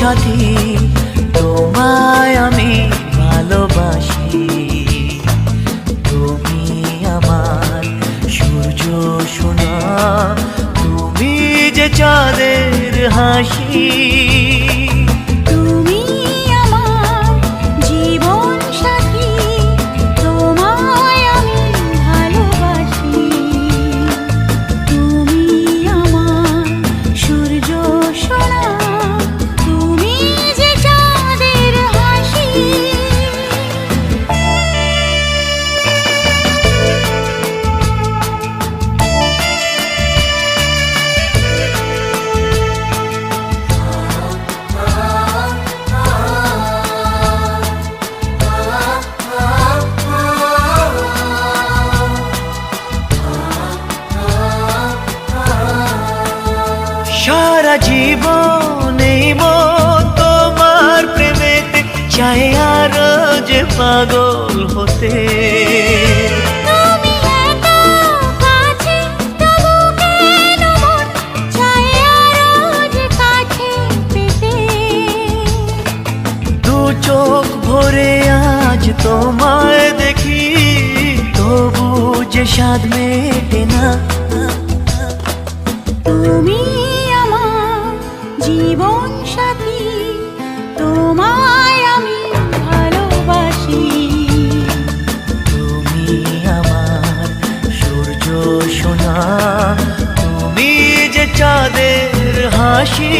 সাথী, তোমায় আমি ভালোবাসি। তুমি আমার সূর্য সোনা, তুমি যে চাঁদের হাসি। তুমি আমার জীবন সাথী, তোমায় আমি ভালোবাসি। তুমি আমার সূর্য সোনা, তুমি যে চাঁদের হাসি। সারা জীবন এই মন তোমার প্রেমেতে চাই আরো যে পাগল হতে। তুমি এত কাছে, তবু কেন মন চায় আরো যে কাছে পেতে। দু চোখ ভরে আজ তোমায় দেখি, তবু যে স্বাদ মেটে না। তুমি আমার জীবন সাথী, তোমায় আমি ভালোবাসি। তুমি আমার সূর্য সোনা, তুমি যে চাঁদের হাসি।